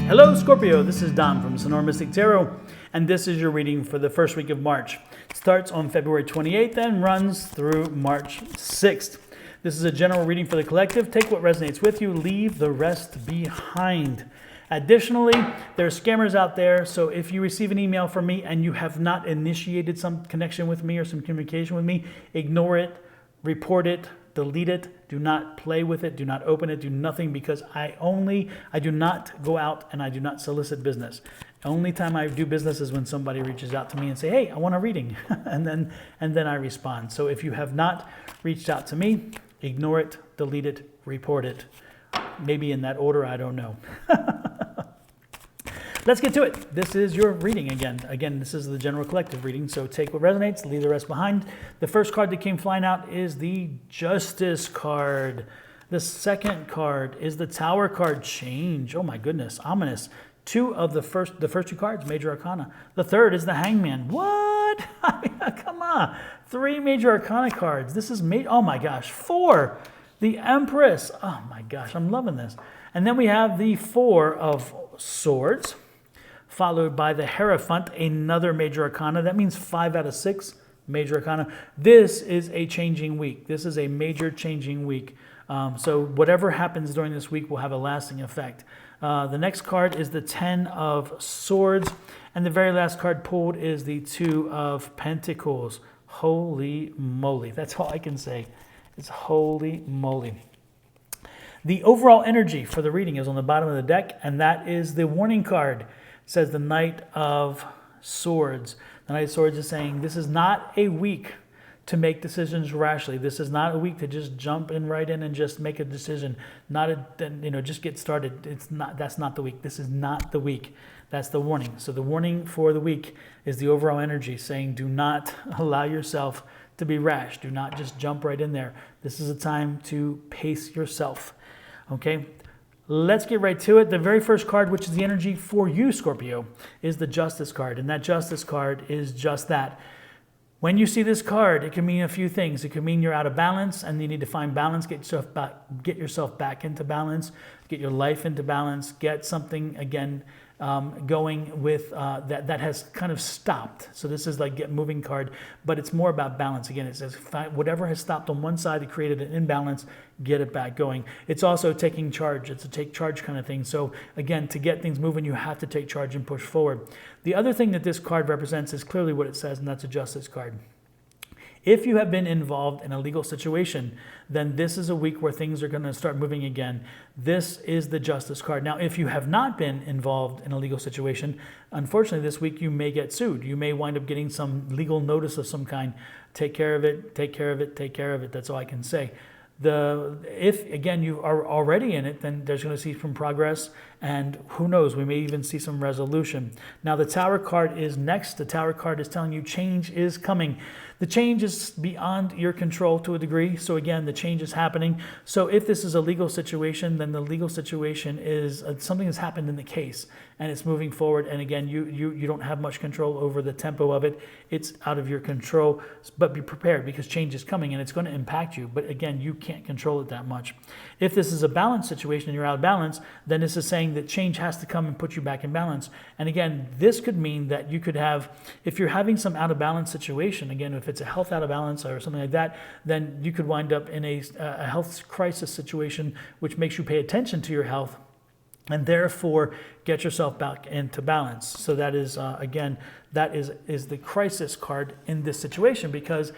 Hello Scorpio, this is Don from Sonoran Mystic Tarot, and this is your reading for the first week of March. It starts on February 28th and runs through March 6th. This is a general reading for the collective. Take what resonates with you, leave the rest behind. Additionally, there are scammers out there, so if you receive an email from me and you have not initiated some connection with me or some communication with me, ignore it, report it, delete it, do not play with it, do not open it, do nothing, because I do not go out and I do not solicit business. Only time I do business is when somebody reaches out to me and say, hey, I want a reading, and then I respond. So if you have not reached out to me, ignore it, delete it, report it. Maybe in that order, I don't know. Let's get to it. This is your reading again. Again, this is the general collective reading, so take what resonates, leave the rest behind. The first card that came flying out is the Justice card. The second card is the Tower card. Change. Oh my goodness, ominous. Two of the first two cards, Major Arcana. The third is the Hangman. What? Come on. Three Major Arcana cards. This is oh my gosh. Four. The Empress. Oh my gosh, I'm loving this. And then we have the Four of Swords, followed by the Hierophant, another Major Arcana. That means 5 out of 6 Major Arcana. This is a changing week. This is a major changing week. So whatever happens during this week will have a lasting effect. The next card is the 10 of Swords. And the very last card pulled is the 2 of Pentacles. Holy moly. That's all I can say. It's holy moly. The overall energy for the reading is on the bottom of the deck, and that is the warning card. It says the Knight of Swords. The Knight of Swords is saying this is not a week to make decisions rashly. This is not a week to just jump in right in and just make a decision. Just get started. That's not the week. This is not the week. That's the warning. So the warning for the week is the overall energy saying do not allow yourself to be rash. Do not just jump right in there. This is a time to pace yourself. Okay, let's get right to it. The very first card, which is the energy for you, Scorpio, is the Justice card. And that Justice card is just that. When you see this card, it can mean a few things. It can mean you're out of balance and you need to find balance, get yourself back into balance, get your life into balance, get something, again, going with that has kind of stopped. So this is like moving card, but it's more about balance. Again, it says whatever has stopped on one side that created an imbalance, get it back going. It's also taking charge. It's a take charge kind of thing. So again, to get things moving, you have to take charge and push forward. The other thing that this card represents is clearly what it says, and that's a Justice card. If you have been involved in a legal situation, then this is a week where things are going to start moving again. This is the Justice card. Now, if you have not been involved in a legal situation, unfortunately, this week you may get sued. You may wind up getting some legal notice of some kind. Take care of it, take care of it, take care of it. That's all I can say. If, again, you are already in it, then there's going to see some progress, and who knows, we may even see some resolution. Now, the Tower card is next. The Tower card is telling you change is coming. The change is beyond your control to a degree. So again, the change is happening. So if this is a legal situation, then the legal situation is something has happened in the case and it's moving forward. And again, you don't have much control over the tempo of it. It's out of your control, but be prepared because change is coming and it's going to impact you. But again, you can't control it that much. If this is a balanced situation and you're out of balance, then this is saying that change has to come and put you back in balance. And again, this could mean that you could have, if you're having some out of balance situation, again, if it's a health out of balance or something like that, then you could wind up in a health crisis situation, which makes you pay attention to your health and therefore get yourself back into balance. So that is, again, that is the crisis card in this situation, because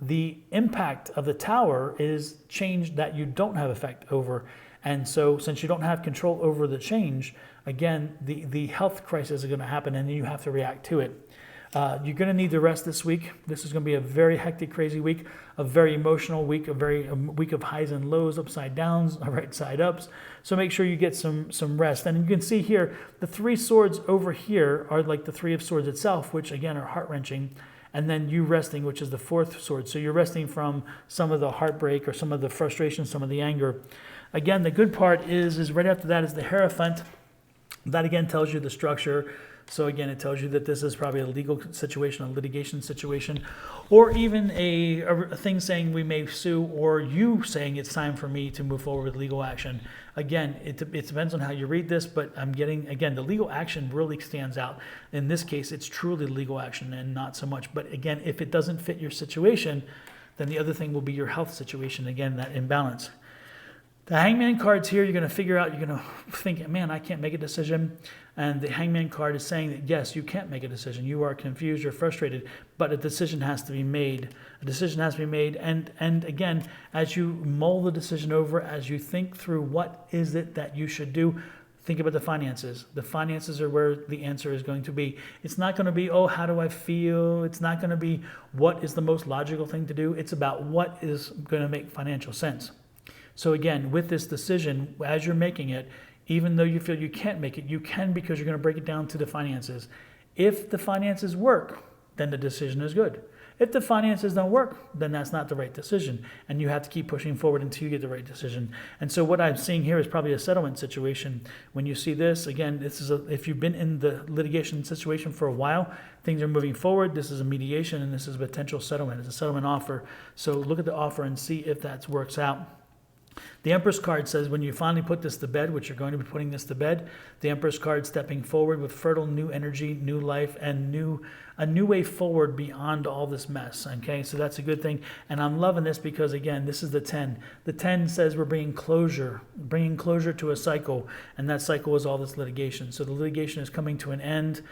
the impact of the Tower is change that you don't have effect over. And so since you don't have control over the change, again, the health crisis is going to happen and you have to react to it. You're going to need the rest this week. This is going to be a very hectic, crazy week, a very emotional week, a week of highs and lows, upside downs, right side ups. So make sure you get some rest. And you can see here, the 3 swords over here are like the 3 of Swords itself, which again are heart-wrenching. And then you resting, which is the 4th sword. So you're resting from some of the heartbreak or some of the frustration, some of the anger. Again, the good part is right after that is the Hierophant. That again tells you the structure. So again, it tells you that this is probably a legal situation, a litigation situation, or even a thing saying we may sue, or you saying it's time for me to move forward with legal action. Again, it depends on how you read this, but I'm getting, again, the legal action really stands out. In this case, it's truly legal action and not so much. But again, if it doesn't fit your situation, then the other thing will be your health situation. Again, that imbalance. The Hangman card's here. You're going to figure out, you're going to think, man, I can't make a decision. And the Hangman card is saying that, yes, you can't make a decision. You are confused, you're frustrated, but a decision has to be made. A decision has to be made. And again, as you mull the decision over, as you think through what is it that you should do, think about the finances. The finances are where the answer is going to be. It's not going to be, oh, how do I feel? It's not going to be what is the most logical thing to do. It's about what is going to make financial sense. So again, with this decision, as you're making it, even though you feel you can't make it, you can, because you're going to break it down to the finances. If the finances work, then the decision is good. If the finances don't work, then that's not the right decision. And you have to keep pushing forward until you get the right decision. And so what I'm seeing here is probably a settlement situation. When you see this, again, this is if you've been in the litigation situation for a while, things are moving forward. This is a mediation, and this is a potential settlement. It's a settlement offer. So look at the offer and see if that works out. The Empress card says when you finally put this to bed, which you're going to be putting this to bed, the Empress card stepping forward with fertile new energy, new life, and a new way forward beyond all this mess. Okay, so that's a good thing. And I'm loving this because, again, this is the 10. The 10 says we're bringing closure to a cycle, and that cycle is all this litigation. So the litigation is coming to an end.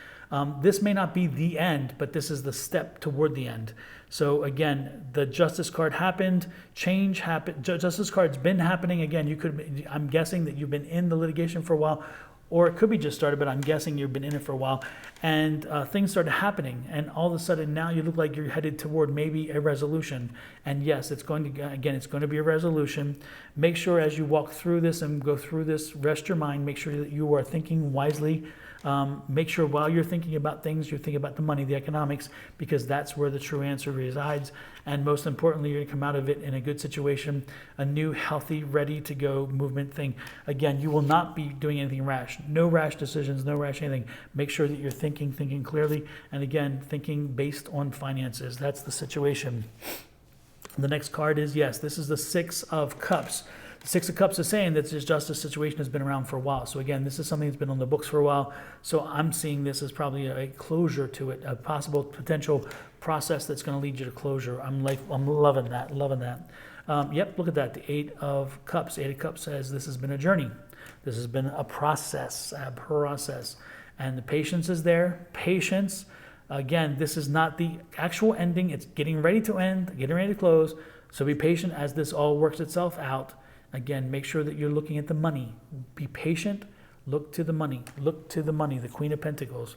This may not be the end, but this is the step toward the end. So again, the Justice card happened, change happened. Justice card's been happening. Again, I'm guessing that you've been in the litigation for a while, or it could be just started, but I'm guessing you've been in it for a while, and things started happening, and all of a sudden now you look like you're headed toward maybe a resolution. And yes, it's going to be a resolution. Make sure as you walk through this and go through this, rest your mind, make sure that you are thinking wisely. Make sure while you're thinking about things, you're thinking about the money, the economics, because that's where the true answer resides. And most importantly, you're going to come out of it in a good situation, a new, healthy, ready to go movement thing. Again, you will not be doing anything rash. No rash decisions, no rash anything. Make sure that you're thinking clearly. And again, thinking based on finances. That's the situation. The next card is, yes, this is the Six of Cups. The Six of Cups is saying that this justice situation has been around for a while. So again, this is something that's been on the books for a while. So I'm seeing this as probably a closure to it, a possible potential process that's going to lead you to closure. I'm loving that. Yep, look at that. The Eight of Cups. Eight of Cups says this has been a journey. This has been a process. And the patience is there. Patience. Again, this is not the actual ending. It's getting ready to end, getting ready to close. So be patient as this all works itself out. Again, make sure that you're looking at the money. Be patient. Look to the money. Look to the money. The Queen of Pentacles.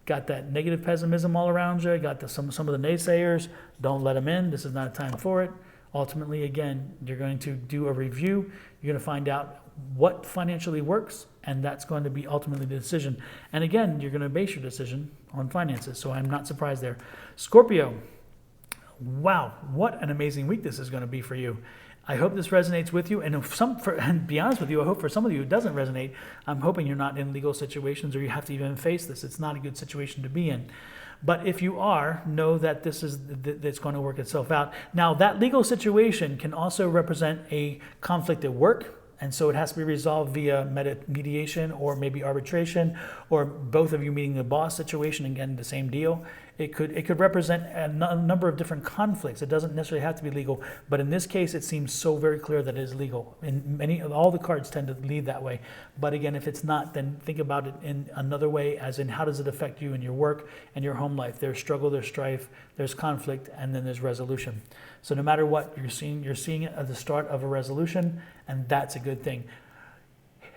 Got that negative pessimism all around you. Got some of the naysayers. Don't let them in. This is not a time for it. Ultimately, again, you're going to do a review. You're going to find out what financially works, and that's going to be ultimately the decision. And again, you're going to base your decision on finances. So I'm not surprised there. Scorpio. Wow, what an amazing week this is going to be for you. I hope this resonates with you, and and be honest with you, I hope for some of you it doesn't resonate. I'm hoping you're not in legal situations or you have to even face this. It's not a good situation to be in. But if you are, know that that's going to work itself out. Now, that legal situation can also represent a conflict at work, and so it has to be resolved via mediation or maybe arbitration, or both of you meeting the boss situation. Again, the same deal. It could represent a number of different conflicts. It doesn't necessarily have to be legal, but in this case, it seems so very clear that it is legal. And all the cards tend to lead that way. But again, if it's not, then think about it in another way, as in how does it affect you in your work and your home life? There's struggle, there's strife, there's conflict, and then there's resolution. So no matter what, you're seeing it at the start of a resolution, and that's a good thing.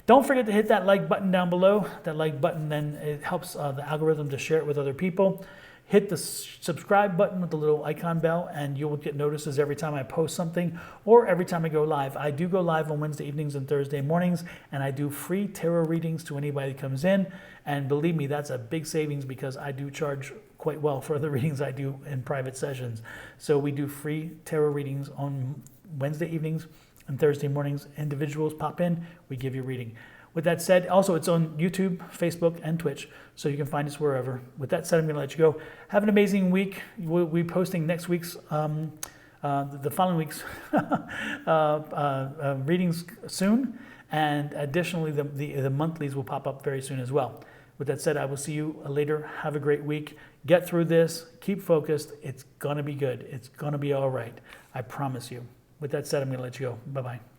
Don't forget to hit that like button down below. That like button, then it helps the algorithm to share it with other people. Hit the subscribe button with the little icon bell, and you will get notices every time I post something or every time I go live. I do go live on Wednesday evenings and Thursday mornings, and I do free tarot readings to anybody that comes in. And believe me, that's a big savings because I do charge quite well for the readings I do in private sessions. So we do free tarot readings on Wednesday evenings and Thursday mornings. Individuals pop in, we give you a reading. With that said, also it's on YouTube, Facebook, and Twitch, so you can find us wherever. With that said, I'm going to let you go. Have an amazing week. We'll be posting next week's, the following week's readings soon, and additionally, the monthlies will pop up very soon as well. With that said, I will see you later. Have a great week. Get through this. Keep focused. It's going to be good. It's going to be all right. I promise you. With that said, I'm going to let you go. Bye-bye.